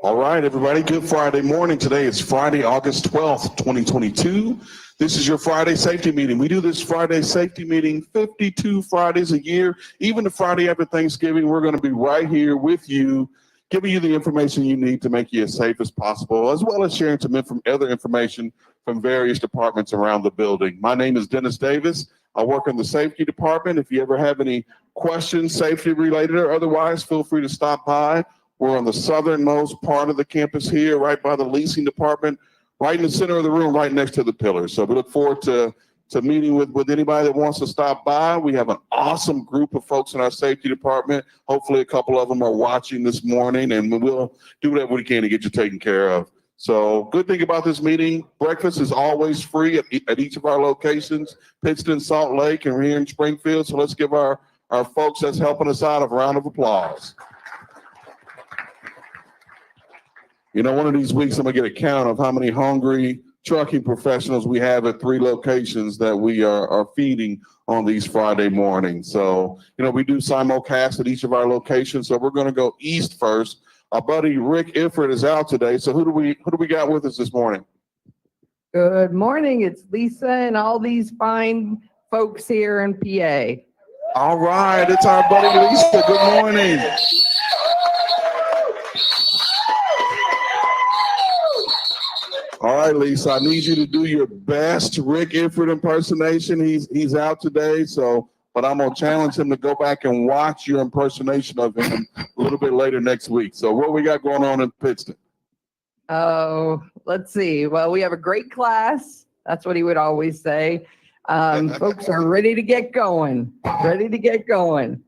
All right, everybody, good Friday morning. Today is Friday, August 12th, 2022. This is your Friday safety meeting. We do this Friday safety meeting 52 Fridays a year. Even the Friday after Thanksgiving, we're going to be right here with you, giving you the information you need to make you as safe as possible, as well as sharing some other information from various departments around the building. My name is Dennis Davis. I work in the safety department. If you ever have any questions, safety related or otherwise, feel free to stop by. We're on the southernmost part of the campus here, right by the leasing department, right in the center of the room, right next to the pillars. So we look forward to meeting with anybody that wants to stop by. We have an awesome group of folks in our safety department. Hopefully a couple of them are watching this morning, and we'll do whatever we can to get you taken care of. So good thing about this meeting, breakfast is always free at each of our locations, Pittston, Salt Lake, and we're here in Springfield. So let's give our folks that's helping us out a round of applause. You know, one of these weeks I'm gonna get a count of how many hungry trucking professionals we have at 3 locations that we are feeding on these Friday mornings. So, you know, we do simulcast at each of our locations. So we're gonna go east first. Our buddy Rick Ifford is out today. So who do we got with us this morning? Good morning. It's Lisa and all these fine folks here in PA. All right, it's our buddy Lisa. Good morning. All right, Lisa, I need you to do your best Rick Ifford impersonation. He's out today, but I'm gonna challenge him to go back and watch your impersonation of him a little bit later next week. So what we got going on in Pittston? Oh, let's see. Well, we have a great class. That's what he would always say. Folks are ready to get going. Ready to get going.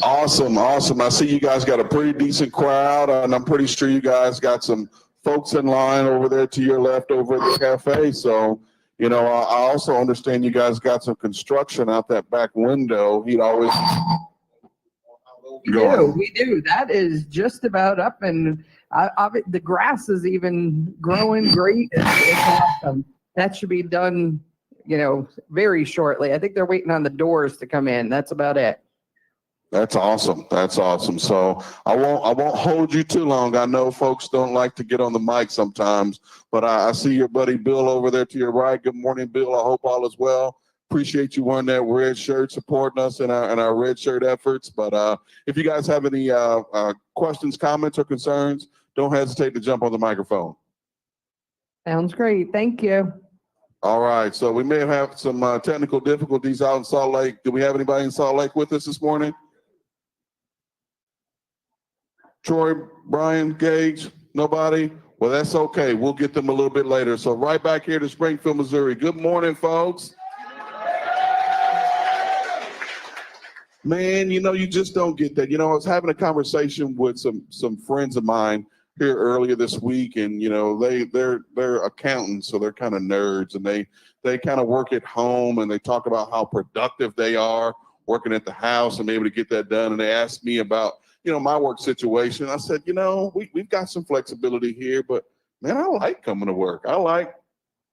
Awesome. I see you guys got a pretty decent crowd, and I'm pretty sure you guys got some folks in line over there to your left over at the cafe. So, you know, I also understand you guys got some construction out that back window. He'd always We do. That is just about up, and the grass is even growing great. It's awesome. That should be done, you know, very shortly. I think they're waiting on the doors to come in. That's about it. That's awesome. So I won't hold you too long. I know folks don't like to get on the mic sometimes, but I see your buddy Bill over there to your right. Good morning, Bill. I hope all is well. Appreciate you wearing that red shirt, supporting us in our red shirt efforts. But if you guys have any questions, comments, or concerns, don't hesitate to jump on the microphone. Sounds great. Thank you. All right. So we may have some technical difficulties out in Salt Lake. Do we have anybody in Salt Lake with us this morning? Troy, Brian, Gage, nobody? Well, that's okay. We'll get them a little bit later. So right back here to Springfield, Missouri. Good morning, folks. Man, you know, you just don't get that. You know, I was having a conversation with some friends of mine here earlier this week, and you know, they're accountants, so they're kind of nerds, and they kind of work at home, and they talk about how productive they are working at the house and able to get that done. And they asked me about, you know, my work situation. I said, you know, we've got some flexibility here, but man, I like coming to work. I like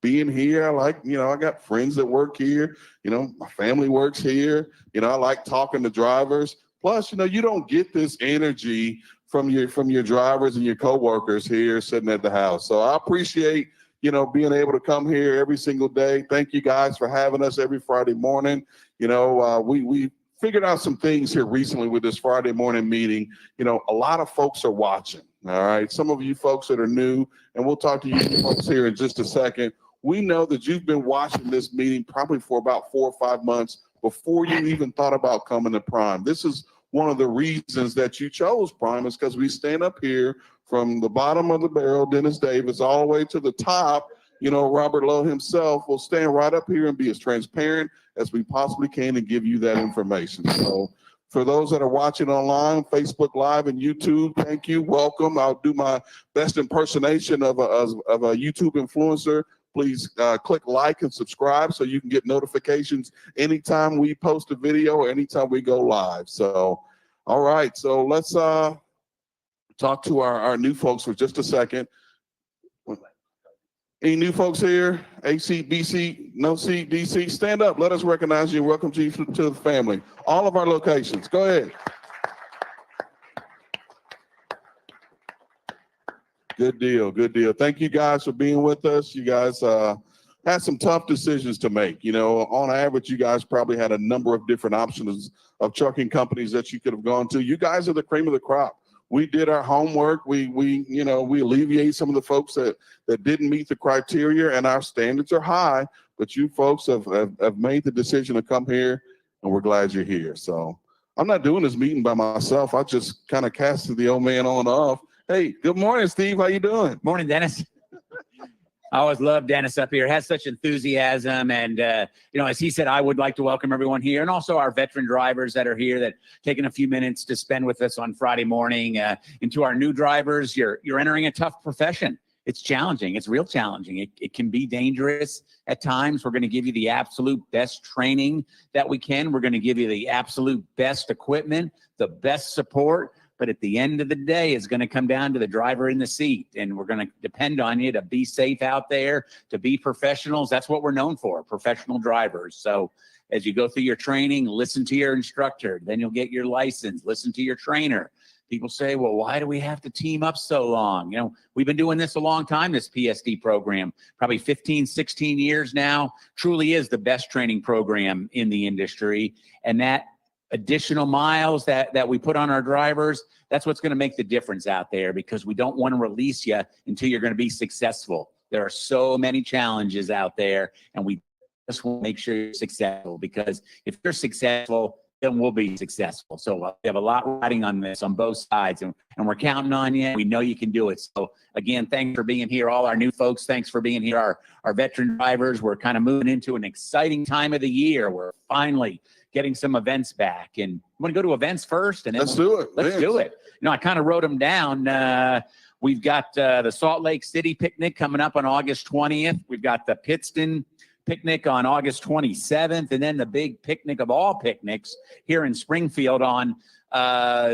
being here. I like, you know, I got friends that work here. You know, my family works here. You know, I like talking to drivers. Plus, you know, you don't get this energy from your drivers and your coworkers here sitting at the house. So I appreciate, you know, being able to come here every single day. Thank you guys for having us every Friday morning. You know, we figured out some things here recently with this Friday morning meeting. You know, a lot of folks are watching. All right. Some of you folks that are new, and we'll talk to you folks here in just a second. We know that you've been watching this meeting probably for about 4 or 5 months before you even thought about coming to Prime. This is one of the reasons that you chose Prime, is because we stand up here from the bottom of the barrel, Dennis Davis, all the way to the top. You know, Robert Lowe himself will stand right up here and be as transparent as we possibly can and give you that information. So for those that are watching online, Facebook Live and YouTube, thank you, welcome. I'll do my best impersonation of a YouTube influencer. Please click like and subscribe so you can get notifications anytime we post a video or anytime we go live. So, all right, so let's talk to our new folks for just a second. Any new folks here? A seat, B seat, no seat, D seat? Stand up. Let us recognize you and welcome you to the family. All of our locations. Go ahead. Good deal. Good deal. Thank you guys for being with us. You guys had some tough decisions to make. You know, on average, you guys probably had a number of different options of trucking companies that you could have gone to. You guys are the cream of the crop. We did our homework. We alleviate some of the folks that didn't meet the criteria, and our standards are high. But you folks have made the decision to come here, and we're glad you're here. So I'm not doing this meeting by myself. I just kind of casted the old man on and off. Hey, good morning, Steve. How you doing? Morning, Dennis. I always love Dennis up here. Has such enthusiasm. And, as he said, I would like to welcome everyone here, and also our veteran drivers that are here that taking a few minutes to spend with us on Friday morning. And to our new drivers, you're entering a tough profession. It's challenging. It's real challenging. It can be dangerous at times. We're going to give you the absolute best training that we can. We're going to give you the absolute best equipment, the best support. But at the end of the day, it's going to come down to the driver in the seat, and we're going to depend on you to be safe out there, to be professionals. That's what we're known for, professional drivers. So as you go through your training, listen to your instructor, then you'll get your license, listen to your trainer. People say, well, why do we have to team up so long? We've been doing this a long time, this PSD program, probably 15, 16 years now. Truly is the best training program in the industry. And that additional miles that we put on our drivers, that's what's going to make the difference out there, because we don't want to release you until you're going to be successful. There are so many challenges out there, and we just want to make sure you're successful, because if you're successful, then we'll be successful. So we have a lot riding on this on both sides, and we're counting on you. We know you can do it. So again, thanks for being here. All our new folks, thanks for being here. Our veteran drivers, we're kind of moving into an exciting time of the year. We're finally getting some events back, and you want to go to events first, and then let's do it. Let's do it. I kind of wrote them down. We've got the Salt Lake City picnic coming up on August 20th. We've got the Pittston picnic on August 27th, and then the big picnic of all picnics here in Springfield on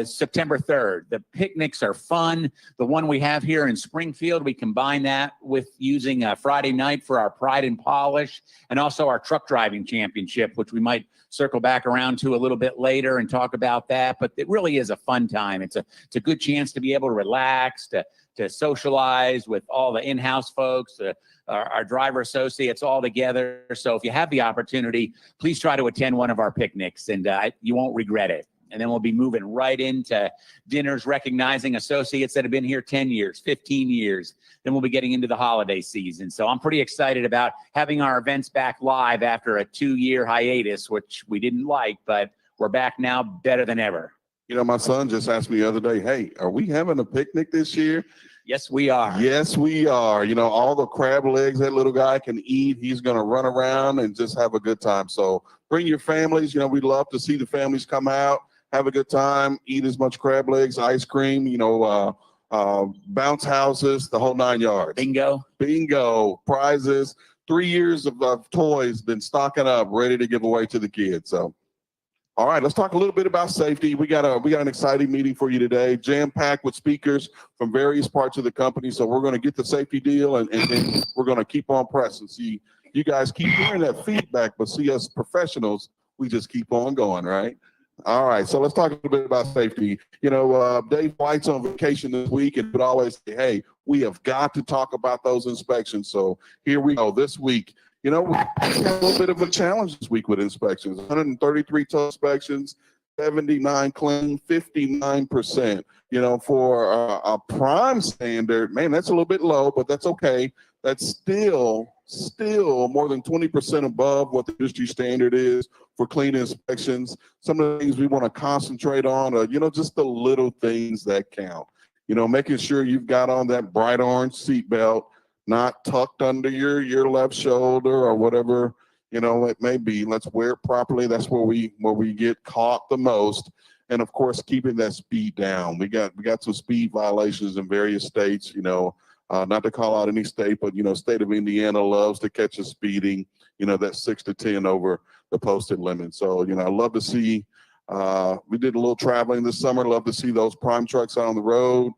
September 3rd. The picnics are fun. The one we have here in Springfield, we combine that with using a Friday night for our Pride and Polish, and also our truck driving championship, which we might circle back around to a little bit later and talk about that. But it really is a fun time. It's a good chance to be able to relax, to socialize with all the in-house folks, our driver associates all together. So if you have the opportunity, please try to attend one of our picnics, and you won't regret it. And then we'll be moving right into dinners recognizing associates that have been here 10 years, 15 years. Then we'll be getting into the holiday season. So I'm pretty excited about having our events back live after a 2-year hiatus, which we didn't like, but we're back now better than ever. My son just asked me the other day, hey, are we having a picnic this year? Yes, we are. Yes, we are. All the crab legs that little guy can eat, he's going to run around and just have a good time. So bring your families. We'd love to see the families come out, have a good time, eat as much crab legs, ice cream, bounce houses, the whole 9 yards. Bingo, prizes, 3 years of toys, been stocking up, ready to give away to the kids. So, all right, let's talk a little bit about safety. We got an exciting meeting for you today, jam-packed with speakers from various parts of the company. So we're going to get the safety deal, and then we're going to keep on pressing. See, you guys keep hearing that feedback, but see, us professionals, we just keep on going, right? All right, so let's talk a little bit about safety. Dave White's on vacation this week, and would always say, hey, we have got to talk about those inspections. So here we go this week. We had a little bit of a challenge this week with inspections. 133 total inspections, 79 clean, 59%. For a prime standard, man, that's a little bit low, but that's okay. That's still more than 20% above what the industry standard is for clean inspections. Some of the things we want to concentrate on are, just the little things that count. Making sure you've got on that bright orange seatbelt, not tucked under your left shoulder or whatever, it may be. Let's wear it properly. That's where we get caught the most. And of course, keeping that speed down. We got some speed violations in various states, not to call out any state, but, state of Indiana loves to catch us speeding, that's 6 to 10 over the posted limit. So, I love to see, we did a little traveling this summer, love to see those prime trucks out on the road.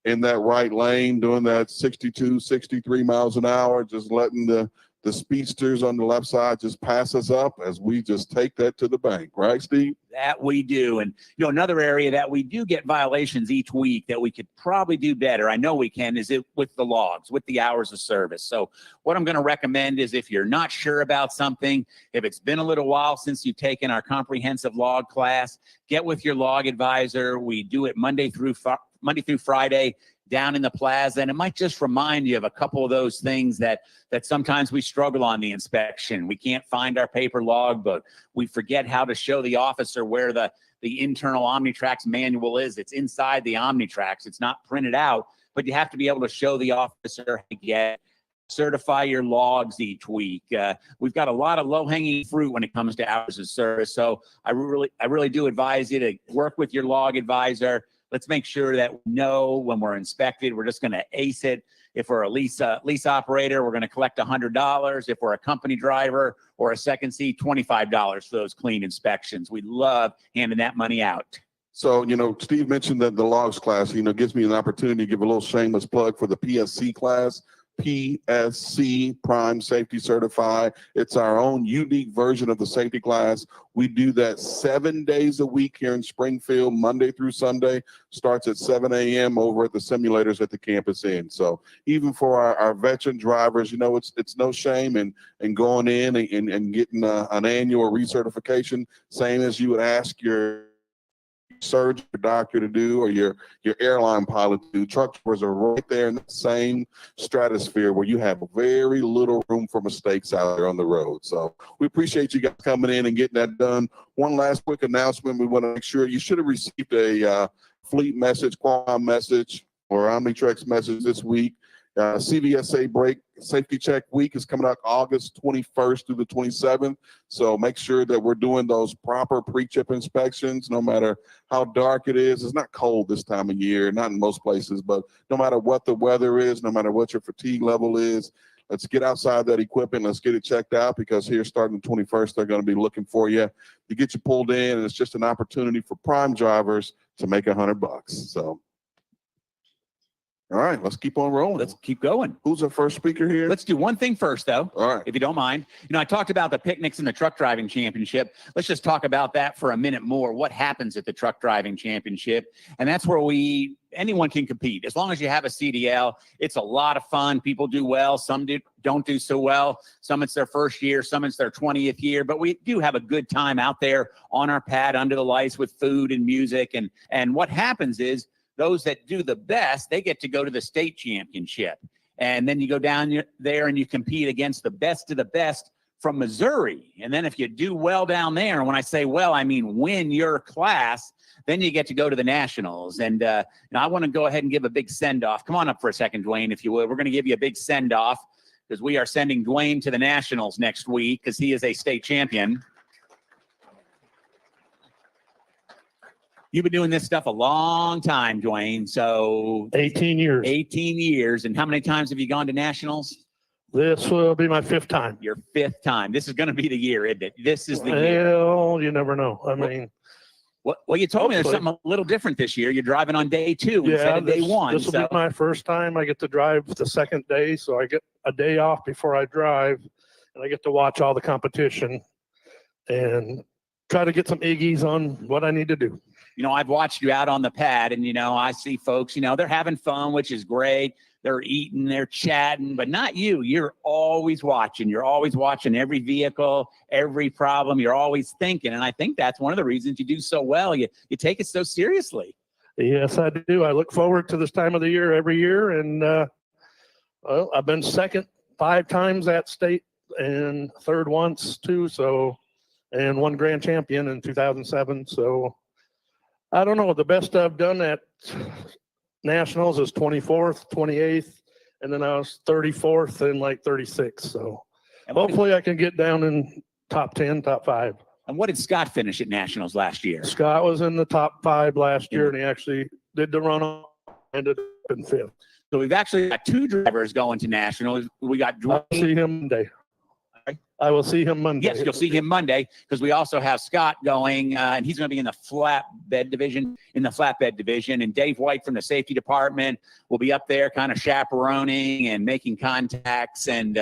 in that right lane, doing that 62, 63 miles an hour, just letting the speedsters on the left side just pass us up as we just take that to the bank. Right, Steve? That we do. And, another area that we do get violations each week that we could probably do better, I know we can, is it with the logs, with the hours of service. So what I'm going to recommend is if you're not sure about something, if it's been a little while since you've taken our comprehensive log class, get with your log advisor. We do it Monday through Friday down in the plaza, and it might just remind you of a couple of those things that sometimes we struggle on the inspection. We can't find our paper logbook. We forget how to show the officer where the internal Omnitrax manual is. It's inside the Omnitrax. It's not printed out, but you have to be able to show the officer how to get certify your logs each week. We've got a lot of low-hanging fruit when it comes to hours of service. So I really do advise you to work with your log advisor. Let's make sure that we know when we're inspected, we're just going to ace it. If we're a lease operator, we're going to collect $100. If we're a company driver or a second seat, $25 for those clean inspections. We love handing that money out. So, Steve mentioned that the logs class, gives me an opportunity to give a little shameless plug for the PSC class. PSC, Prime Safety Certified. It's our own unique version of the safety class. We do that 7 days a week here in Springfield, Monday through Sunday. Starts at 7 a.m. over at the simulators at the campus inn. So even for our veteran drivers, it's no shame in going in and getting an annual recertification, same as you would ask your surgeon or doctor to do, or your airline pilot to do. Truck drivers are right there in the same stratosphere where you have very little room for mistakes out there on the road. So we appreciate you guys coming in and getting that done. One last quick announcement. We want to make sure you should have received a fleet message, Qualcomm message, or Omnitrax message this week. CVSA break safety check week is coming up August 21st through the 27th. So make sure that we're doing those proper pre-chip inspections, no matter how dark it is. It's not cold this time of year, not in most places, but no matter what the weather is, no matter what your fatigue level is, let's get outside that equipment. Let's get it checked out, because here starting the 21st, they're going to be looking for you to get you pulled in. And it's just an opportunity for prime drivers to make $100. So. All right, let's keep on rolling. Let's keep going. Who's our first speaker here? Let's do one thing first, though. All right. If you don't mind. I talked about the picnics and the truck driving championship. Let's just talk about that for a minute more. What happens at the truck driving championship? And that's where anyone can compete. As long as you have a CDL, it's a lot of fun. People do well. Some don't do so well. Some it's their first year. Some it's their 20th year. But we do have a good time out there on our pad under the lights with food and music. And what happens is, those that do the best, they get to go to the state championship. And then you go down there and you compete against the best of the best from Missouri. And then if you do well down there, and when I say well, I mean win your class, then you get to go to the nationals. And I want to go ahead and give a big send-off. Come on up for a second, Dwayne, if you will. We're going to give you a big send-off, because we are sending Dwayne to the nationals next week, because he is a state champion. You've been doing this stuff a long time, Dwayne. So 18 years. 18 years. And how many times have you gone to nationals? This will be my 5th time. Your 5th time. This is going to be the year, isn't it? This is the year. Well, you never know. I mean, well, you told me there's hopefully. something a little different this year. You're driving on day 2 instead of day 1. This will be my first time. I get to drive the second day, so I get a day off before I drive, and I get to watch all the competition and try to get some Iggies on what I need to do. I've watched you out on the pad, and, I see folks, they're having fun, which is great. They're eating, they're chatting, but not you. You're always watching. You're always watching every vehicle, every problem. You're always thinking. And I think that's one of the reasons you do so well. You take it so seriously. Yes, I do. I look forward to this time of the year every year. And, well, I've been second 5 times at state and third once too. So, and won grand champion in 2007. So, I don't know. The best I've done at nationals is 24th, 28th, and then I was 34th and like 36th. So hopefully I can get down in top 10, top 5. And what did Scott finish at nationals last year? Scott was in the top 5 last year, and he actually did the run, ended up in 5th. So we've actually got 2 drivers going to nationals. We got I'll Dwayne. see him Monday. I will see him Monday. Yes, you'll see him Monday because we also have Scott going, and he's going to be in the flatbed division. And Dave White from the safety department will be up there, kind of chaperoning and making contacts. And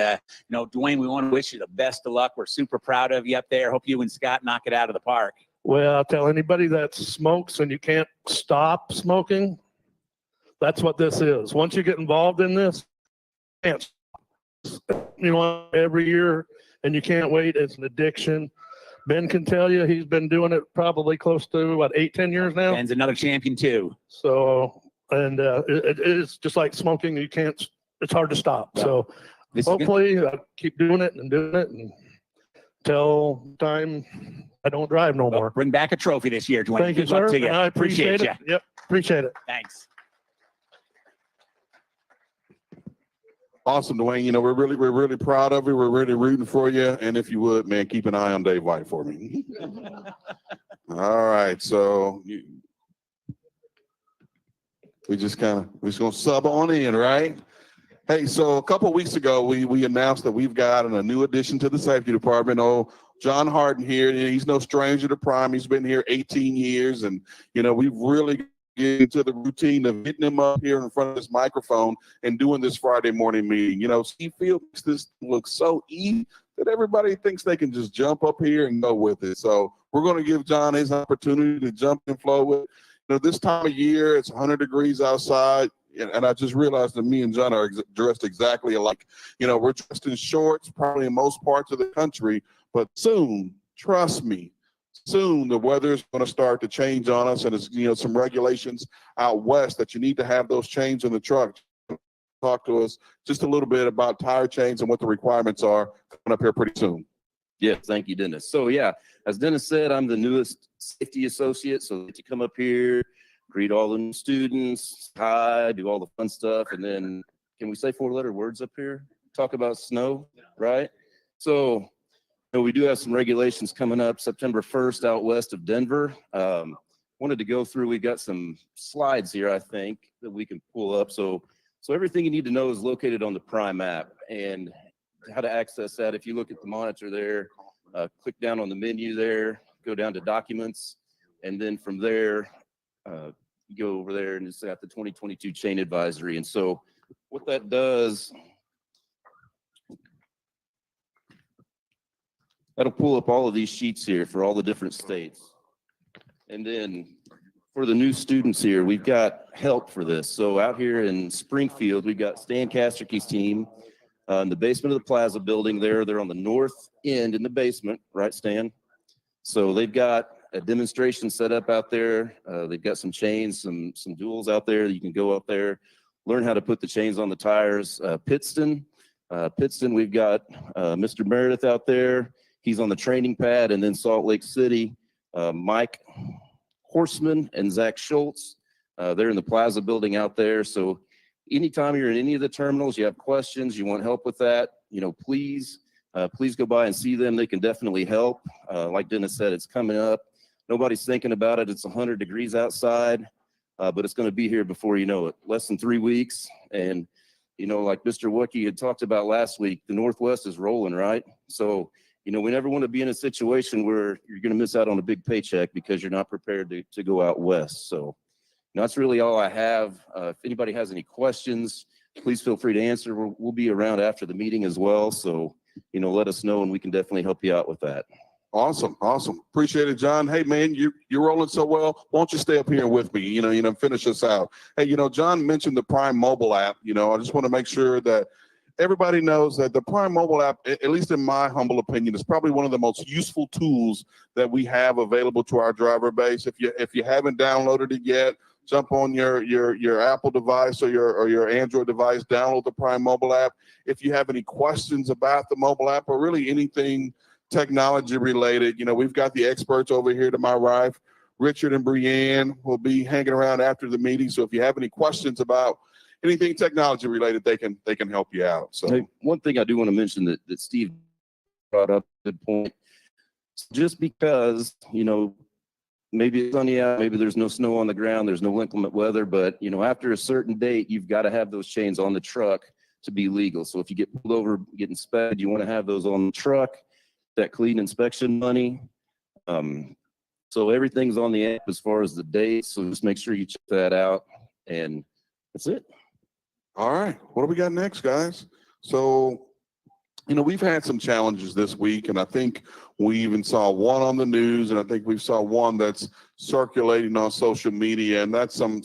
Dwayne, we want to wish you the best of luck. We're super proud of you up there. Hope you and Scott knock it out of the park. Well, I'll tell anybody that smokes and you can't stop smoking, that's what this is. Once you get involved in this, you can't stop. You know, every year, and you can't wait. It's an addiction. Ben can tell you he's been doing it probably close to, 8-10 years now? Ben's another champion too. So, and it is just like smoking. You can't, it's hard to stop. Yeah. So This is good. hopefully I keep doing it until time I don't drive no Well, more. bring back a trophy this year, Dwayne. Thank you, Good luck sir. to you. And I appreciate it. you. Yep, appreciate it. Thanks. Awesome, Dwayne. You know, we're really proud of you. We're really rooting for you. And if you would, man, keep an eye on Dave White for me. All right. So we're just gonna sub on in, right? Hey, so a couple of weeks ago, we announced that we've got a new addition to the safety department. Oh, John Harden here. He's no stranger to Prime. He's been here 18 years, and we've really get into the routine of hitting him up here in front of this microphone and doing this Friday morning meeting. Steve Field makes this look so easy that everybody thinks they can just jump up here and go with it. So we're going to give John his opportunity to jump and flow with it. This time of year, it's 100 degrees outside. And I just realized that me and John are dressed exactly alike. We're dressed in shorts, probably in most parts of the country, but soon, trust me, soon the weather is going to start to change on us, and it's some regulations out west that you need to have those chains in the truck. Talk to us just a little bit about tire chains and what the requirements are coming up here pretty soon. Yes, thank you, Dennis. So yeah, as Dennis said, I'm the newest safety associate, so to come up here, greet all the new students, hi, do all the fun stuff, and then can we say 4-letter words up here? Talk about snow, right? So we do have some regulations coming up September 1st out west of Denver. Wanted to go through, we've got some slides here, I think, that we can pull up. So everything you need to know is located on the Prime app, and how to access that. If you look at the monitor there, click down on the menu there, go down to documents, and then from there, you go over there and it's got the 2022 chain advisory. And so what that does, that'll pull up all of these sheets here for all the different states. And then for the new students here, we've got help for this. So out here in Springfield, we've got Stan Kasterke's team in the basement of the Plaza building there. They're on the north end in the basement, right, Stan? So they've got a demonstration set up out there. They've got some chains, some duals out there. You can go up there, learn how to put the chains on the tires. Pittston, we've got Mr. Meredith out there. He's on the training pad. And then Salt Lake City, Mike Horseman and Zach Schultz. They're in the Plaza building out there. So anytime you're in any of the terminals, you have questions, you want help with that, please go by and see them. They can definitely help. Like Dennis said, it's coming up. Nobody's thinking about it. It's 100 degrees outside, but it's going to be here before you know it. Less than 3 weeks. And, like Mr. Wookie had talked about last week, the Northwest is rolling, right? So, we never want to be in a situation where you're going to miss out on a big paycheck because you're not prepared to go out west. So that's really all I have. If anybody has any questions, please feel free to answer. We'll be around after the meeting as well. So, let us know and we can definitely help you out with that. Awesome. Appreciate it, John. Hey, man, you're rolling so well. Why don't you stay up here with me? Finish us out. Hey, John mentioned the Prime mobile app. I just want to make sure that everybody knows that the Prime mobile app, at least in my humble opinion, is probably one of the most useful tools that we have available to our driver base. If you haven't downloaded it yet, jump on your Apple device or your Android device, download the Prime mobile app. If you have any questions about the mobile app or really anything technology related, we've got the experts over here to my right. Richard and Brianne will be hanging around after the meeting. So if you have any questions about anything technology related, they can help you out. So hey, one thing I do want to mention that Steve brought up, good point. Just because, maybe it's sunny out, maybe there's no snow on the ground, there's no inclement weather, but after a certain date, you've got to have those chains on the truck to be legal. So if you get pulled over, get inspected, you want to have those on the truck, that clean inspection money. So everything's on the app as far as the dates. So just make sure you check that out. And that's it. All right, what do we got next, guys? So, you know, we've had some challenges this week, and I think we even saw one on the news, and I think we saw one that's circulating on social media, and that's some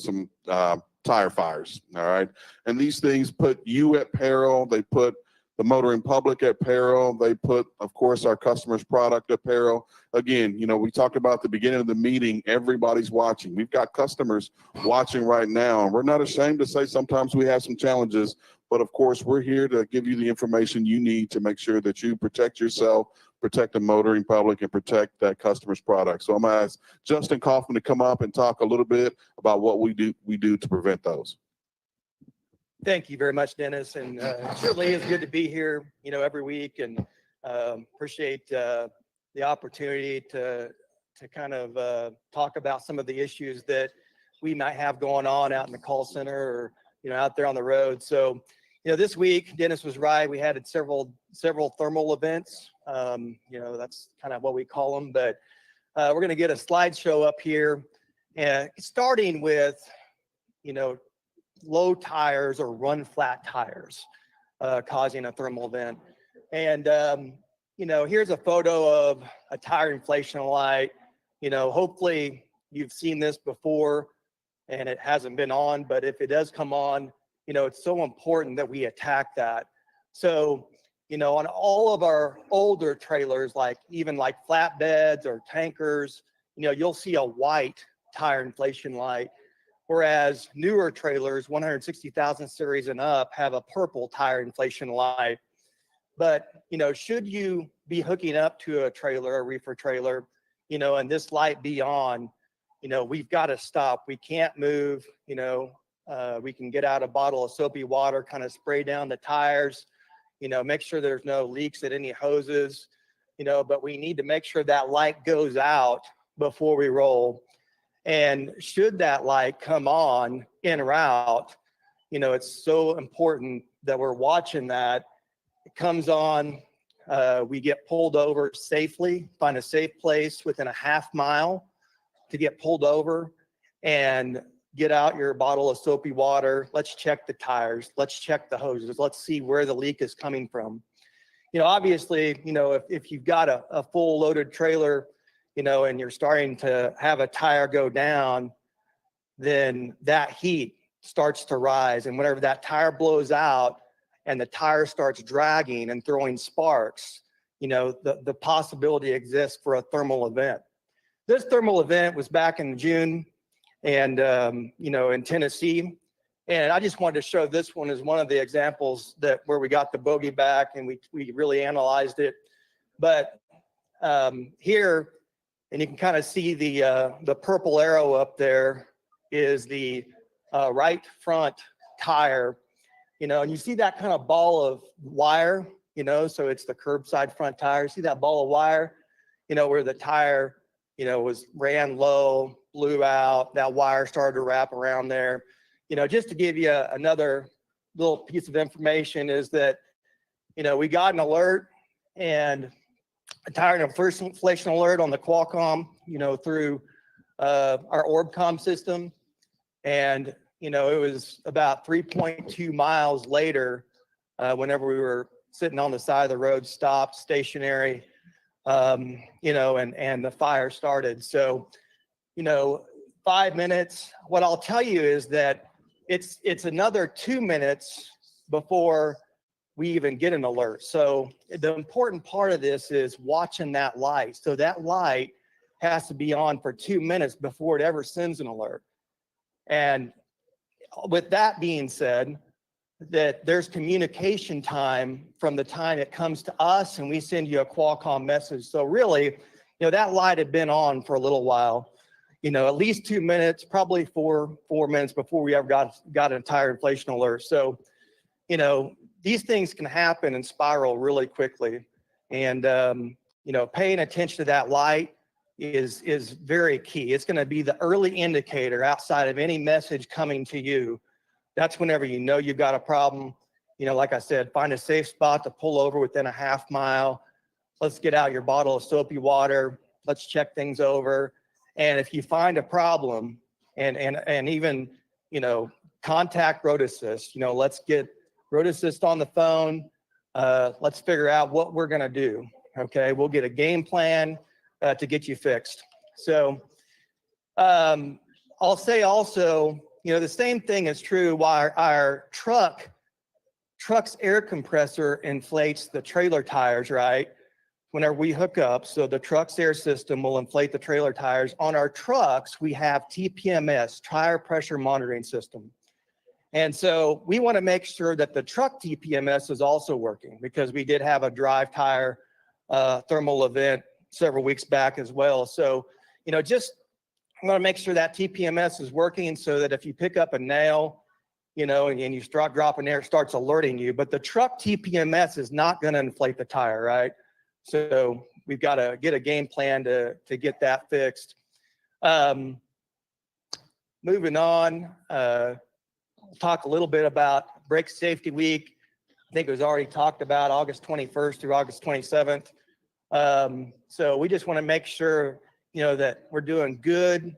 tire fires. All right, and these things put you at peril. They put the motoring public at peril. They put, of course, our customers' product at peril. Again, you know, we talked about at the beginning of the meeting, everybody's watching. We've got customers watching right now, and we're not ashamed to say sometimes we have some challenges, but of course, we're here to give you the information you need to make sure that you protect yourself, protect the motoring public, and protect that customer's product. So I'm gonna ask Justin Kaufman to come up and talk a little bit about what we do to prevent those. Thank you very much, Dennis. And it certainly is good to be here, you know, every week, and appreciate the opportunity to kind of talk about some of the issues that we might have going on out in the call center or, you know, out there on the road. So, you know, this week, Dennis was right. We had several thermal events. You know, that's kind of what we call them. But we're going to get a slideshow up here, and starting with, you know, low tires or run flat tires causing a thermal event. And, you know, here's a photo of a tire inflation light. You know, hopefully you've seen this before and it hasn't been on, but if it does come on, you know, it's so important that we attack that. So, you know, on all of our older trailers, like even like flatbeds or tankers, you know, you'll see a white tire inflation light. Whereas newer trailers, 160,000 series and up, have a purple tire inflation light. But, you know, should you be hooking up to a trailer, a reefer trailer, you know, and this light be on, you know, we've got to stop. We can't move, you know, we can get out a bottle of soapy water, kind of spray down the tires, you know, make sure there's no leaks at any hoses, you know, but we need to make sure that light goes out before we roll. And should that light come on en route, you know, it's so important that we're watching that. It comes on, we get pulled over safely, find a safe place within a half mile to get pulled over, and get out your bottle of soapy water. Let's check the tires. Let's check the hoses. Let's see where the leak is coming from. You know, obviously, you know, if you've got a full loaded trailer, you know, and you're starting to have a tire go down, then that heat starts to rise. And whenever that tire blows out and the tire starts dragging and throwing sparks, you know, the possibility exists for a thermal event. This thermal event was back in June and, you know, in Tennessee. And I just wanted to show this one as one of the examples that where we got the bogey back and we really analyzed it. But here, and you can kind of see the purple arrow up there is the right front tire, you know, and you see that kind of ball of wire, you know, so it's the curbside front tire. See that ball of wire, you know, where the tire, you know, ran low, blew out, that wire started to wrap around there. You know, just to give you another little piece of information is that, you know, we got an alert and a tire inflation alert on the Qualcomm, you know, through our Orbcomm system. And, you know, it was about 3.2 miles later, whenever we were sitting on the side of the road, stopped, stationary, you know, and the fire started. So, you know, 5 minutes. What I'll tell you is that it's another 2 minutes before we even get an alert. So the important part of this is watching that light. So that light has to be on for 2 minutes before it ever sends an alert. And with that being said, that there's communication time from the time it comes to us and we send you a Qualcomm message. So really, you know, that light had been on for a little while, you know, at least 2 minutes, probably four minutes before we ever got an tire inflation alert. So, you know, these things can happen and spiral really quickly. And, you know, paying attention to that light is very key. It's going to be the early indicator outside of any message coming to you. That's whenever you know you've got a problem. like I said, find a safe spot to pull over within a half mile. Let's get out your bottle of soapy water. Let's check things over. And if you find a problem and even, contact Road Assist, let's get Road Assist on the phone. Let's figure out what we're going to do. Okay. We'll get a game plan to get you fixed. So I'll say also, the same thing is true while our truck's air compressor inflates the trailer tires, right? Whenever we hook up, so the truck's air system will inflate the trailer tires. On our trucks, we have TPMS, tire pressure monitoring system. And so we want to make sure that the truck TPMS is also working, because we did have a drive tire thermal event several weeks back as well. So, just want to make sure that TPMS is working, so that if you pick up a nail, and you start dropping air, it starts alerting you. But the truck TPMS is not going to inflate the tire, right? So we've got to get a game plan to get that fixed. Moving on, talk a little bit about Brake Safety Week. I think it was already talked about, August 21st through August 27th. So we just want to make sure, that we're doing good,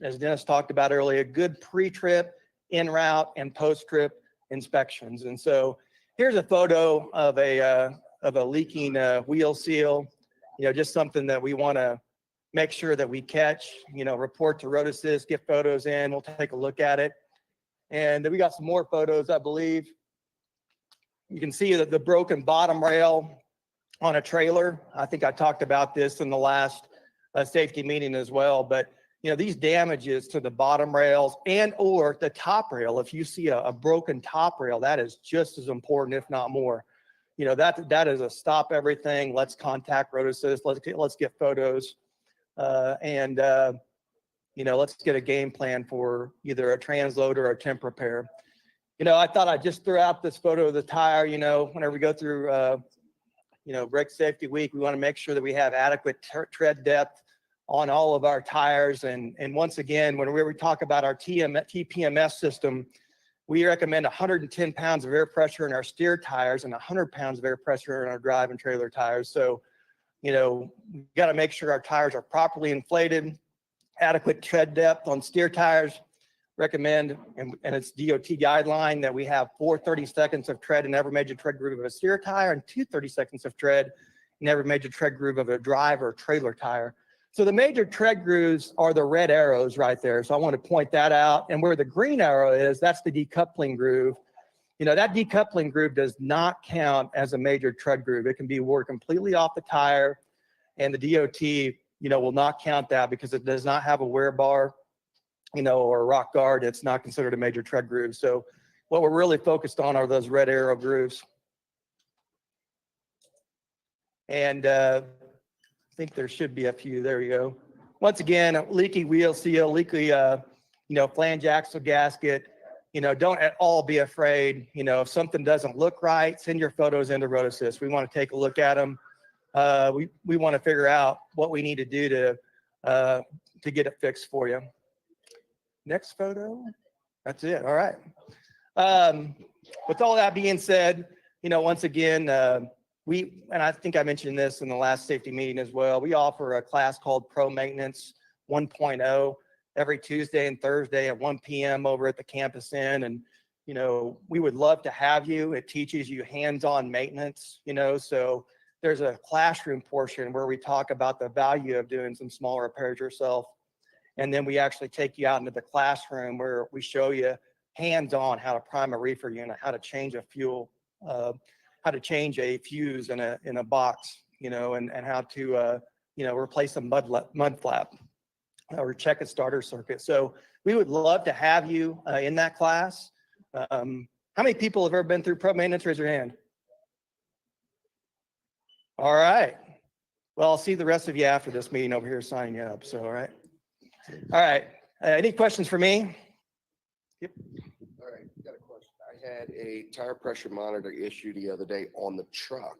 as Dennis talked about earlier, good pre-trip, in-route, and post-trip inspections. And so here's a photo of a leaking wheel seal, just something that we want to make sure that we catch, report to Road Assist, get photos in, we'll take a look at it. And then we got some more photos, I believe. You can see that the broken bottom rail on a trailer. I think I talked about this in the last safety meeting as well, but these damages to the bottom rails and or the top rail, if you see a broken top rail, that is just as important, if not more. That is a stop everything. Let's contact Road Assist. Let's get photos, and let's get a game plan for either a transload or a temp repair. I thought I'd just throw out this photo of the tire. Whenever we go through, Brake Safety Week, we want to make sure that we have adequate tread depth on all of our tires. And once again, when we talk about our TPMS system, we recommend 110 pounds of air pressure in our steer tires and 100 pounds of air pressure in our drive and trailer tires. So, we've got to make sure our tires are properly inflated, adequate tread depth on steer tires. Recommend, and it's DOT guideline, that we have 430 seconds of tread in every major tread groove of a steer tire and 230 seconds of tread in every major tread groove of a drive or trailer tire. So the major tread grooves are the red arrows right there. So I want to point that out. And where the green arrow is, that's the decoupling groove. That decoupling groove does not count as a major tread groove. It can be wore completely off the tire, and the DOT, will not count that because it does not have a wear bar, or a rock guard. It's not considered a major tread groove. So what we're really focused on are those red arrow grooves. And I think there should be a few. There you go. Once again, a leaky wheel seal, leaky, flange axle gasket. Don't at all be afraid. If something doesn't look right, send your photos into Road Assist. We want to take a look at them. We want to figure out what we need to do to get it fixed for you. Next photo. That's it. All right. With all that being said, once again, and I think I mentioned this in the last safety meeting as well, we offer a class called Pro Maintenance 1.0 every Tuesday and Thursday at 1 p.m. over at the Campus Inn. And, we would love to have you. It teaches you hands-on maintenance, so there's a classroom portion where we talk about the value of doing some small repairs yourself. And then we actually take you out into the classroom where we show you hands-on how to prime a reefer unit, how to change a fuel, how to change a fuse in a box, and how to, replace a mud flap or check a starter circuit. So we would love to have you in that class. How many people have ever been through Pro Maintenance? Raise your hand. All right. Well, I'll see the rest of you after this meeting over here signing you up. So, all right. All right. Any questions for me? Yep. All right, got a question. I had a tire pressure monitor issue the other day on the truck.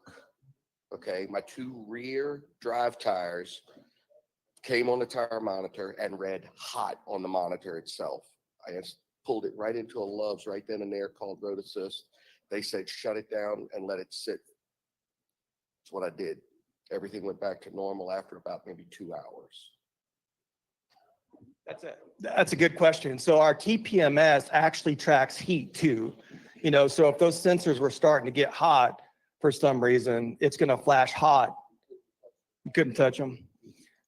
Okay, my two rear drive tires came on the tire monitor and read hot on the monitor itself. I just pulled it right into a Love's right then and there, called Road Assist, They said, shut it down and let it sit. That's what I did. Everything went back to normal after about maybe 2 hours. That's a good question. So our TPMS actually tracks heat too. You know, so if those sensors were starting to get hot for some reason, it's going to flash hot. You couldn't touch them.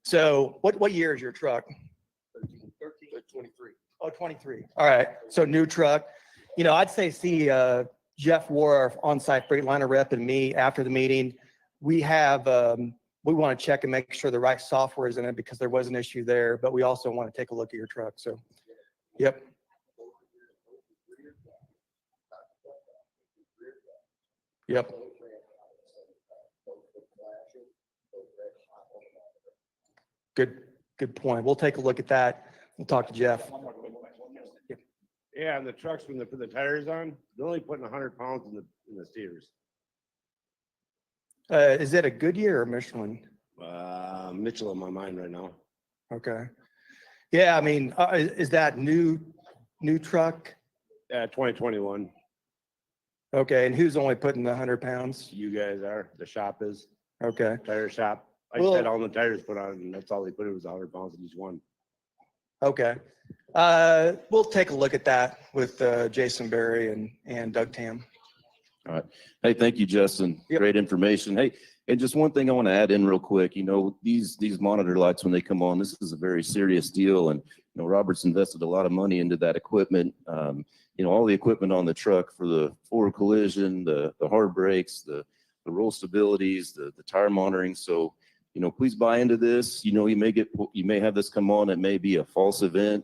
So what year is your truck? 23. Oh, 23. All right. So new truck. You know, I'd say see Jeff War, our on-site Freightliner rep, and me after the meeting. We have we want to check and make sure the right software is in it because there was an issue there, but we also want to take a look at your truck. So, yep. Yep. Good point. We'll take a look at that. We'll talk to Jeff. Yeah, and the trucks, when they put the tires on, they're only putting 100 pounds in the steers. Is it a Goodyear or Michelin? Mitchell in my mind right now. Okay. Yeah, I mean, is that new truck? 2021. Okay, and who's only putting the 100 pounds? You guys are, the shop is, Okay, tire shop. I Well- said all the tires put on, and that's all they put, it was 100 pounds in each one. okay. We'll take a look at that with Jason Berry and Doug Tam. Hey, thank you, Justin. Yep. Great information. Hey, and just one thing I want to add in real quick, you know, these monitor lights, when they come on, this is a very serious deal. And, you know, Robert's invested a lot of money into that equipment. You know, all the equipment on the truck for the forward collision, the hard brakes, the roll stabilities, the tire monitoring. So, you know, please buy into this. You know, you may have this come on. It may be a false event.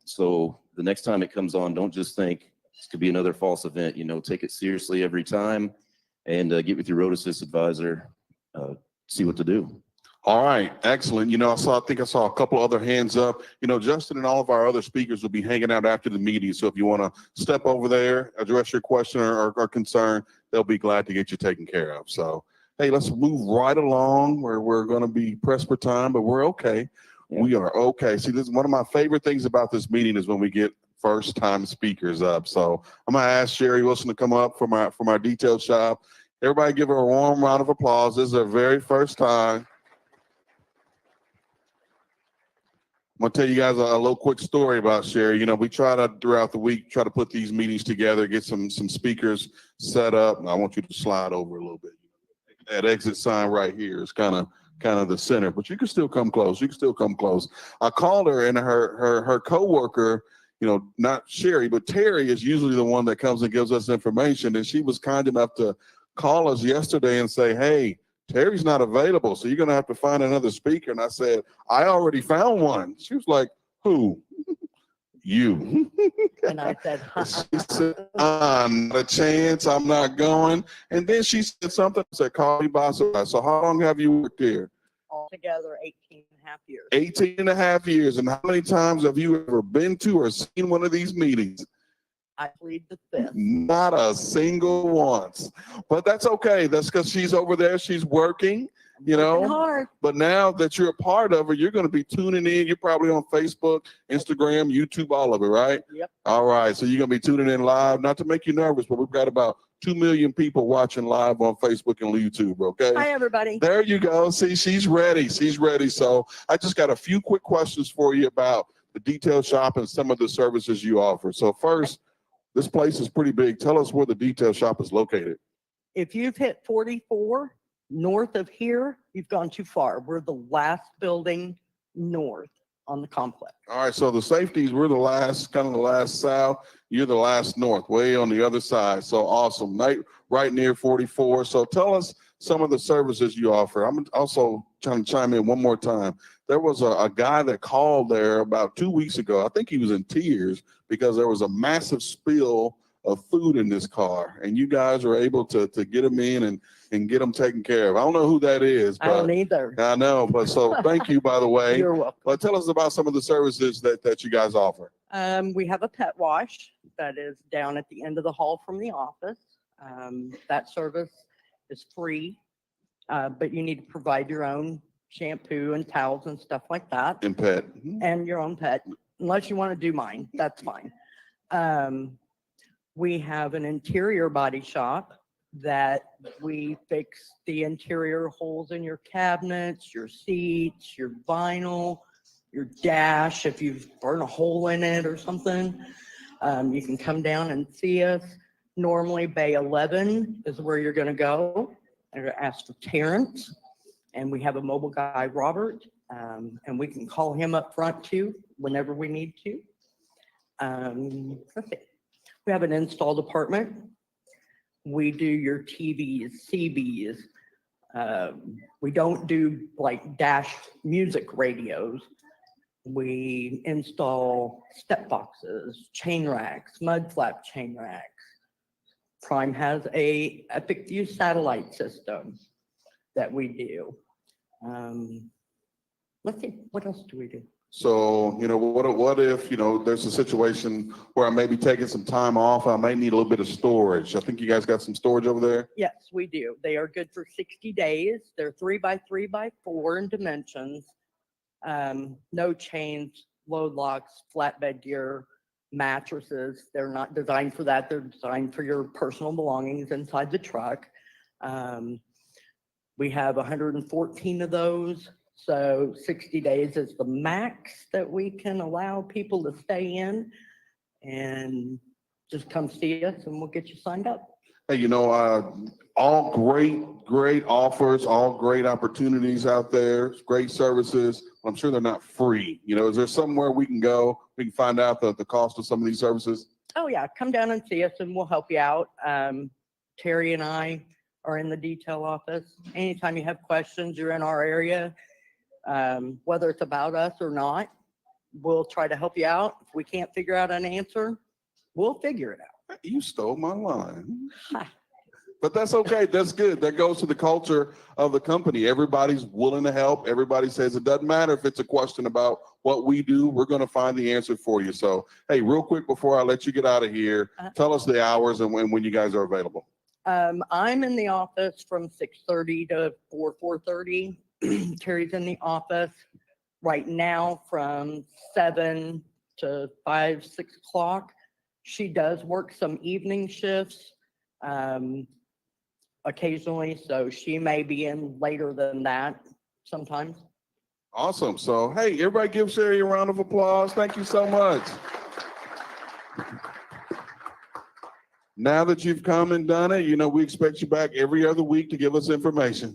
So the next time it comes on, don't just think this could be another false event. You know, take it seriously every time and get with your road assist advisor, see what to do. All right, excellent. You know, I think I saw a couple other hands up. You know, Justin and all of our other speakers will be hanging out after the meeting. So if you want to step over there, address your question or concern, they'll be glad to get you taken care of. So, hey, let's move right along where we're going to be pressed for time, but we're okay. Yeah. We are okay. See, this is one of my favorite things about this meeting is when we get first time speakers up. So I'm going to ask Sherry Wilson to come up from our detail shop. Everybody give her a warm round of applause. This is her very first time. I'm gonna tell you guys a little quick story about Sherry. You know, we try to throughout the week try to put these meetings together, get some speakers set up. I want you to slide over a little bit. That exit sign right here is kind of the center, but you can still come close. You can still come close. I called her, and her coworker, you know, not Sherry, but Terry is usually the one that comes and gives us information, and she was kind enough to call us yesterday and say, "Hey, Terry's not available, so you're going to have to find another speaker." And I said, "I already found one." She was like, "Who?" "You." And I said, She said, "Not a chance. I'm not going." And then she said something, said, "Call me by." So how long have you worked here? altogether 18 and a half years. 18 and a half years. And how many times have you ever been to or seen one of these meetings? I plead the fifth. Not a single once. But that's okay. That's because she's over there. She's working, you know. Working hard. But now that you're a part of it, you're going to be tuning in. You're probably on Facebook, Instagram, YouTube, all of it, right? Yep. All right. So you're going to be tuning in live. Not to make you nervous, but we've got about 2 million people watching live on Facebook and YouTube, okay? Hi, everybody. There you go. See, she's ready. She's ready. So I just got a few quick questions for you about the detail shop and some of the services you offer. So first, this place is pretty big. Tell us where the detail shop is located. If you've hit 44 north of here, you've gone too far. We're the last building north on the complex. All right. So the safeties, we're the last, kind of the last south. You're the last north, way on the other side. So awesome. Right near 44. So tell us some of the services you offer. I'm also trying to chime in one more time. There was a guy that called there about 2 weeks ago. I think he was in tears because there was a massive spill of food in this car, and you guys were able to get him in and get him taken care of. I don't know who that is, I don't but either. I know. But so thank you, by the way. You're welcome. But tell us about some of the services that you guys offer. We have a pet wash that is down at the end of the hall from the office. That service is free, but you need to provide your own shampoo and towels and stuff like that, And pet. and your own pet, unless you want to do mine, that's fine. We have an interior body shop that we fix the interior holes in your cabinets, your seats, your vinyl, your dash, if you've burned a hole in it or something. You can come down and see us. Normally Bay 11 is where you're gonna go and ask for Terrence. And we have a mobile guy, Robert, and we can call him up front too, whenever we need to. Let's see. We have an install department. We do your TVs, CBs. We don't do like dash music radios. We install step boxes, chain racks, mud flap chain racks. Prime has a Epic View satellite system that we do. Let's see, what else do we do? So, what if, there's a situation where I may be taking some time off, I might need a little bit of storage. I think you guys got some storage over there. Yes, we do. They are good for 60 days. They're 3x3x4 in dimensions. No chains, load locks, flatbed gear, mattresses. They're not designed for that. They're designed for your personal belongings inside the truck. We have 114 of those. So 60 days is the max that we can allow people to stay in, and just come see us and we'll get you signed up. Hey, all great offers, all great opportunities out there, great services. I'm sure they're not free. Is there somewhere we can go? We can find out the cost of some of these services? Oh yeah, come down and see us and we'll help you out. Terry and I are in the detail office. Anytime you have questions, you're in our area, whether it's about us or not, we'll try to help you out. If we can't figure out an answer, we'll figure it out. You stole my line. Ha. But that's okay. That's good. That goes to the culture of the company. Everybody's willing to help. Everybody says it doesn't matter if it's a question about what we do. We're going to find the answer for you. So, hey, real quick before I let you get out of here, tell us the hours and when you guys are available. I'm in the office from 6:30 to 4:30. Terry's in the office right now from 7 to 5, 6 o'clock. She does work some evening shifts occasionally, so she may be in later than that sometimes. Awesome. So, hey, everybody give Sherry a round of applause. Thank you so much. Now that you've come and done it, we expect you back every other week to give us information.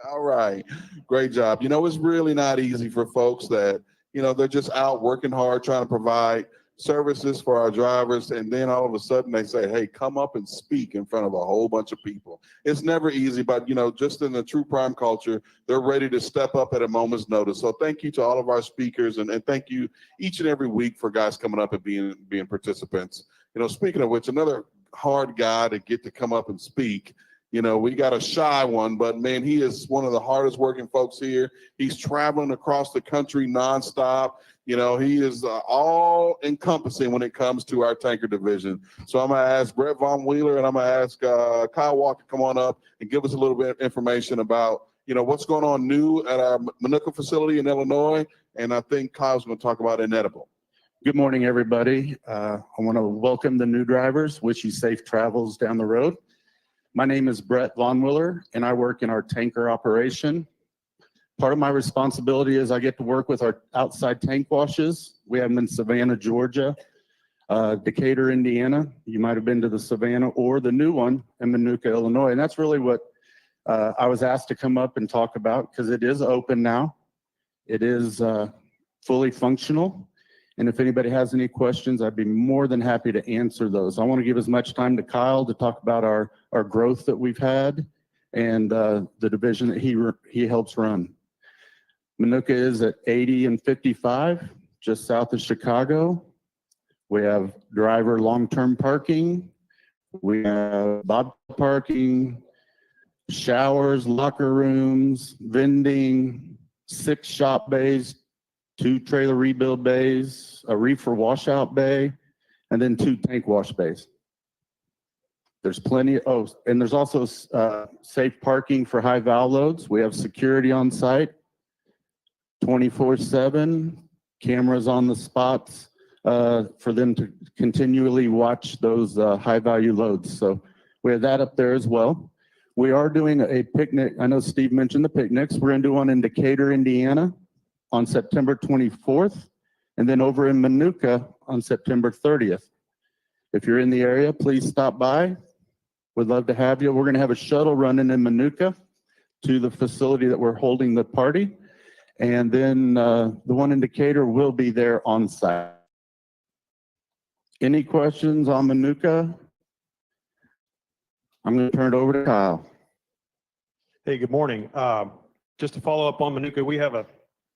All right. Great job. It's really not easy for folks that, they're just out working hard, trying to provide services for our drivers. And then all of a sudden they say, hey, come up and speak in front of a whole bunch of people. It's never easy, but, just in the true Prime culture, they're ready to step up at a moment's notice. So thank you to all of our speakers, and thank you each and every week for guys coming up and being participants. Speaking of which, another hard guy to get to come up and speak. We got a shy one, but man, he is one of the hardest working folks here. He's traveling across the country nonstop. He is all encompassing when it comes to our tanker division. So I'm going to ask Brett Von Wheeler and I'm going to ask Kyle Walker to come on up and give us a little bit of information about, what's going on new at our Minooka facility in Illinois. And I think Kyle's going to talk about Inedible. Good morning, everybody. I want to welcome the new drivers, wish you safe travels down the road. My name is Brett Von Willer, and I work in our tanker operation. Part of my responsibility is I get to work with our outside tank washes. We have them in Savannah, Georgia, Decatur, Indiana. You might have been to the Savannah or the new one in Minooka, Illinois. And that's really what I was asked to come up and talk about, because it is open now. It is fully functional. And if anybody has any questions, I'd be more than happy to answer those. I want to give as much time to Kyle to talk about our growth that we've had and the division that he helps run. Minooka is at 80 and 55, just south of Chicago. We have driver long-term parking. We have bob parking, showers, locker rooms, vending, 6 shop bays, 2 trailer rebuild bays, a reefer washout bay, and then 2 tank wash bays. There's plenty. And there's also safe parking for high valve loads. We have security on site, 24/7, cameras on the spots for them to continually watch those high-value loads. So we have that up there as well. We are doing a picnic. I know Steve mentioned the picnics. We're going to do one in Decatur, Indiana on September 24th, and then over in Manuka on September 30th. If you're in the area, please stop by. We'd love to have you. We're going to have a shuttle running in Manuka to the facility that we're holding the party. And then the one in Decatur will be there on site. Any questions on Manuka? I'm going to turn it over to Kyle. Hey, good morning. Just to follow up on Manuka, we have an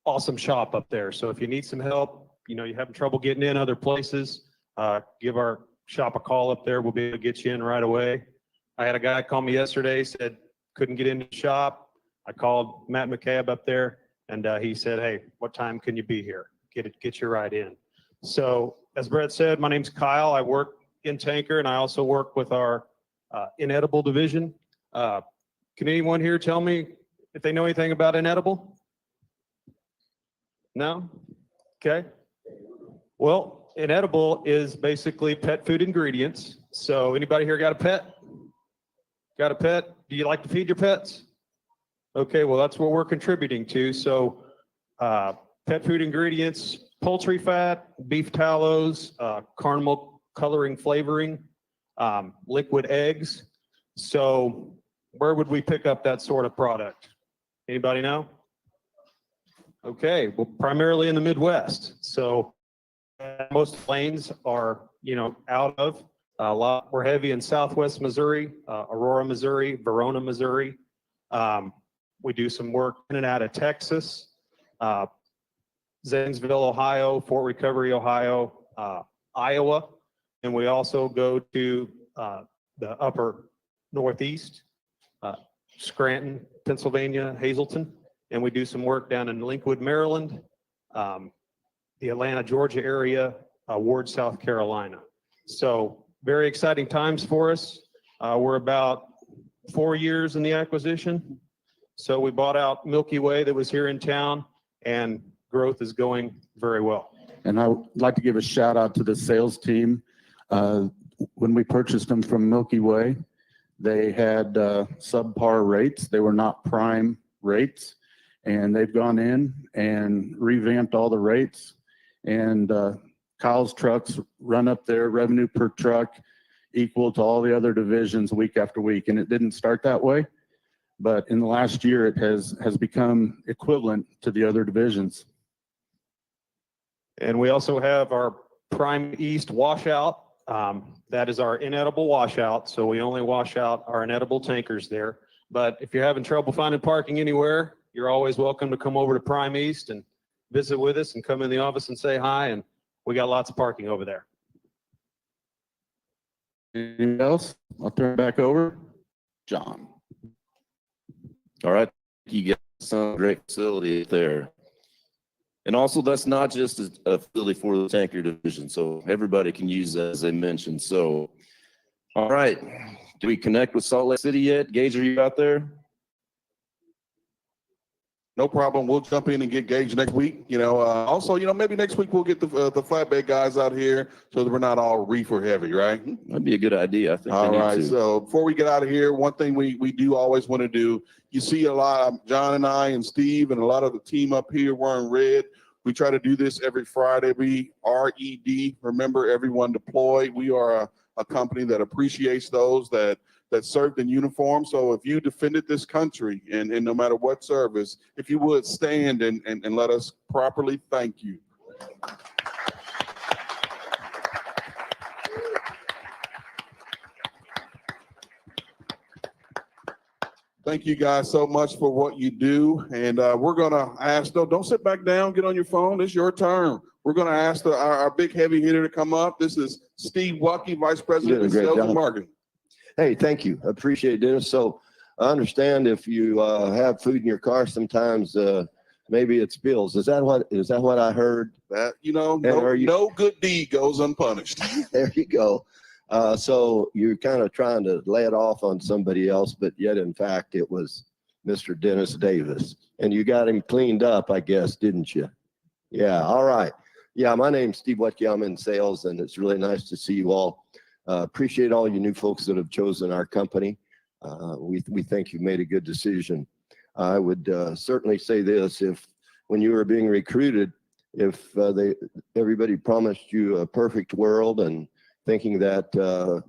awesome shop up there. So if you need some help, you're having trouble getting in other places, give our shop a call up there. We'll be able to get you in right away. I had a guy call me yesterday, said couldn't get into the shop. I called Matt McCabe up there, and he said, hey, what time can you be here? Get you right in. So as Brett said, my name's Kyle. I work in Tanker, and I also work with our inedible division. Can anyone here tell me if they know anything about inedible? No? Okay. Well, inedible is basically pet food ingredients. So anybody here got a pet? Got a pet? Do you like to feed your pets? Okay, well, that's what we're contributing to. So pet food ingredients, poultry fat, beef tallows, caramel coloring flavoring, liquid eggs. So where would we pick up that sort of product? Anybody know? Okay, well, primarily in the Midwest. So most lanes are, out of a lot. We're heavy in Southwest Missouri, Aurora, Missouri, Verona, Missouri. We do some work in and out of Texas, Zanesville, Ohio, Fort Recovery, Ohio, Iowa, and we also go to the upper Northeast, Scranton, Pennsylvania, Hazleton, and we do some work down in Linkwood, Maryland, the Atlanta, Georgia area, Ward, South Carolina. So very exciting times for us. We're about 4 years in the acquisition. So we bought out Milky Way that was here in town, and growth is going very well. And I would like to give a shout out to the sales team. When we purchased them from Milky Way, they had subpar rates. They were not prime rates. And they've gone in and revamped all the rates. And Kyle's trucks run up their revenue per truck equal to all the other divisions week after week. And it didn't start that way, but in the last year, it has become equivalent to the other divisions. And we also have our Prime East washout. That is our inedible washout. So we only wash out our inedible tankers there. But if you're having trouble finding parking anywhere, you're always welcome to come over to Prime East and visit with us and come in the office and say hi. And we got lots of parking over there. Anything else? I'll turn it back over. John. All right, you got some great facility there. And also, that's not just a facility for the tanker division, so everybody can use that, as I mentioned. So, all right, do we connect with Salt Lake City yet? Gage, are you out there? No problem. We'll jump in and get Gage next week. Also, maybe next week we'll get the flatbed guys out here so that we're not all reefer heavy, right? That'd be a good idea. I think. All right. So before we get out of here, one thing we do always want to do, you see a lot of John and I and Steve and a lot of the team up here wearing red. We try to do this every Friday. We RED, remember everyone deployed. We are a company that appreciates those that served in uniform. So if you defended this country and no matter what service, if you would stand and let us properly thank you. Thank you guys so much for what you do. And we're going to ask, no, don't sit back down, get on your phone. It's your turn. We're going to ask our big heavy hitter to come up. This is Steve Wackey, Vice President of Sales and Marketing. Hey, thank you. I appreciate it, Dennis. So I understand if you have food in your car, sometimes maybe it spills. Is that what I heard? That, no good deed goes unpunished. There you go. So you're kind of trying to lay it off on somebody else, but yet in fact, it was Mr. Dennis Davis. And you got him cleaned up, I guess, didn't you? Yeah, all right. Yeah, my name's Steve Wetke. I'm in sales, and it's really nice to see you all. Appreciate all you new folks that have chosen our company. We think you've made a good decision. I would certainly say this: if when you were being recruited, if everybody promised you a perfect world and thinking that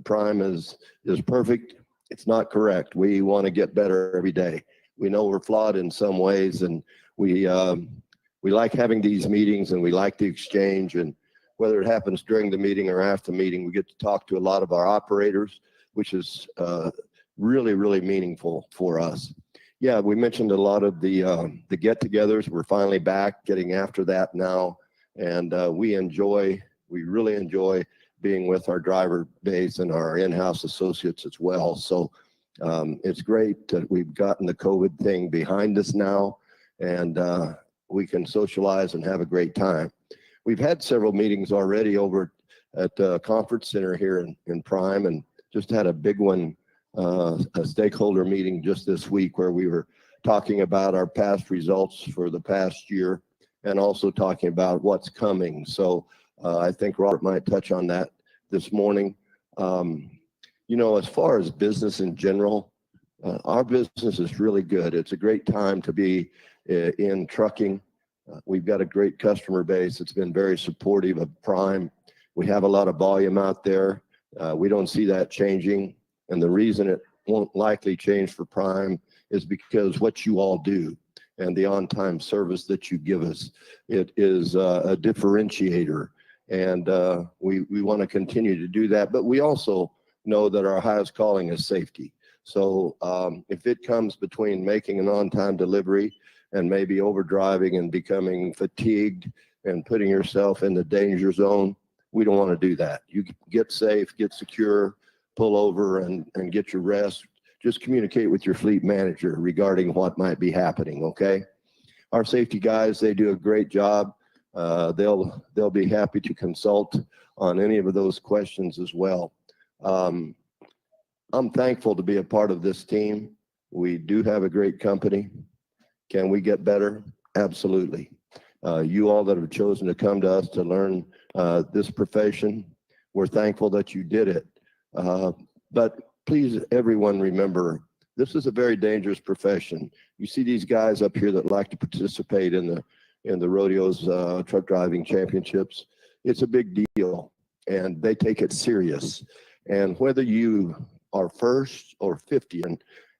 Prime is perfect, it's not correct. We want to get better every day. We know we're flawed in some ways, and we like having these meetings, and we like the exchange. And whether it happens during the meeting or after the meeting, we get to talk to a lot of our operators, which is really, really meaningful for us. Yeah, we mentioned a lot of the get-togethers. We're finally back, getting after that now, and we really enjoy being with our driver base and our in-house associates as well. So it's great that we've gotten the COVID thing behind us now, and we can socialize and have a great time. We've had several meetings already over at the conference center here in Prime, and just had a big one, a stakeholder meeting just this week where we were talking about our past results for the past year and also talking about what's coming. So I think Robert might touch on that this morning. You know, as far as business in general, our business is really good. It's a great time to be in trucking. We've got a great customer base. It's been very supportive of Prime. We have a lot of volume out there. We don't see that changing. And the reason it won't likely change for Prime is because what you all do and the on-time service that you give us, it is a differentiator. And we want to continue to do that. But we also know that our highest calling is safety. So if it comes between making an on-time delivery and maybe overdriving and becoming fatigued and putting yourself in the danger zone, we don't want to do that. You get safe, get secure, pull over and get your rest. Just communicate with your fleet manager regarding what might be happening, okay? Our safety guys, they do a great job. They'll be happy to consult on any of those questions as well. I'm thankful to be a part of this team. We do have a great company. Can we get better? Absolutely. You all that have chosen to come to us to learn this profession, we're thankful that you did it. But please, everyone, remember, this is a very dangerous profession. You see these guys up here that like to participate in the rodeos, truck driving championships. It's a big deal, and they take it serious. And whether you are first or 50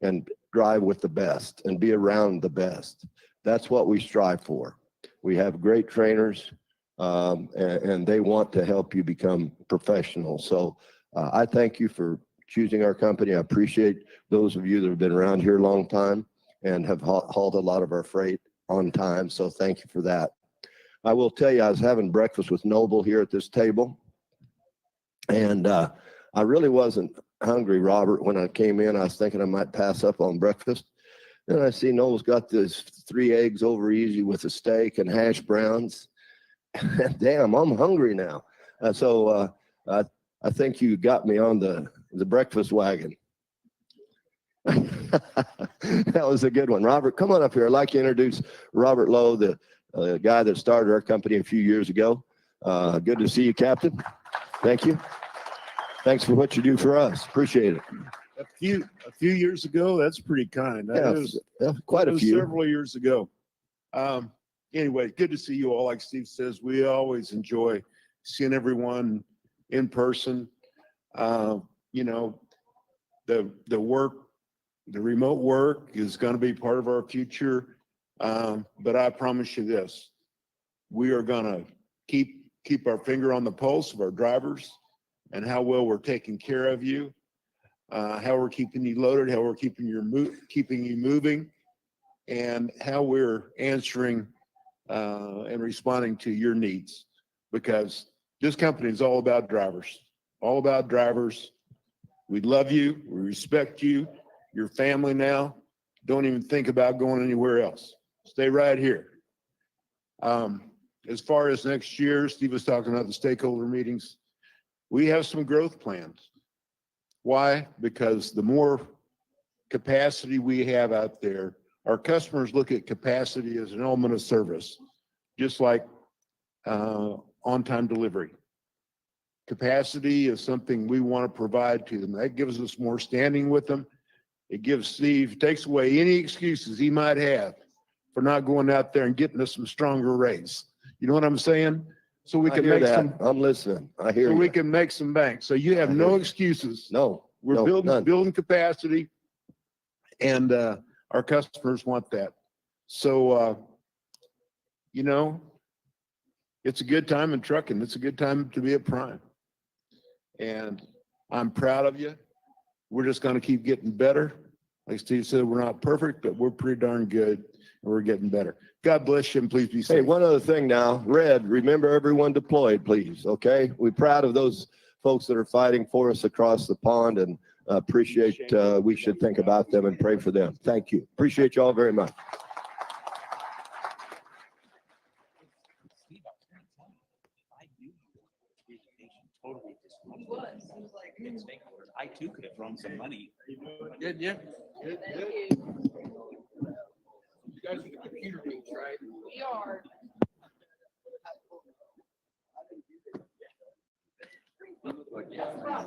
and drive with the best and be around the best, that's what we strive for. We have great trainers, and they want to help you become professional. So I thank you for choosing our company. I appreciate those of you that have been around here a long time and have hauled a lot of our freight on time. So thank you for that. I will tell you, I was having breakfast with Noble here at this table, and I really wasn't hungry, Robert. When I came in, I was thinking I might pass up on breakfast. Then I see Noble's got this 3 eggs over easy with a steak and hash browns. Damn, I'm hungry now. So I think you got me on the breakfast wagon. That was a good one. Robert, come on up here. I'd like to introduce Robert Lowe, the guy that started our company a few years ago. Good to see you, Captain. Thank you. Thanks for what you do for us. Appreciate it. A few years ago, that's pretty kind. That was quite a few. Several years ago. Anyway, good to see you all. Like Steve says, we always enjoy seeing everyone in person. You know, the remote work is going to be part of our future. But I promise you this, we are going to keep our finger on the pulse of our drivers and how well we're taking care of you, how we're keeping you loaded, how we're keeping you moving, and how we're answering and responding to your needs. Because this company is all about drivers, all about drivers. We love you. We respect you. Your family now. Don't even think about going anywhere else. Stay right here. As far as next year, Steve was talking about the stakeholder meetings. We have some growth plans. Why? Because the more capacity we have out there, our customers look at capacity as an element of service, just like on-time delivery. Capacity is something we want to provide to them. That gives us more standing with them. It gives Steve, takes away any excuses he might have for not going out there and getting us some stronger rates. You know what I'm saying? So we I can hear make that. some, I'm listening. I hear so we you. can make some bank. So you have no excuses. No, We're no, none. building capacity, and our customers want that. So, you know, it's a good time in trucking. It's a good time to be at Prime. And I'm proud of you. We're just going to keep getting better. Like Steve said, we're not perfect, but we're pretty darn good, and we're getting better. God bless you, and please be Hey, safe. one other thing now, Red, remember everyone deployed, please, okay? We're proud of those folks that are fighting for us across the pond and appreciate, we should think about them and pray for them. Thank you. Appreciate you all very much. I too could have thrown some money. Good, yeah. Thank you. You guys are the computer geeks, right? We are. Yeah.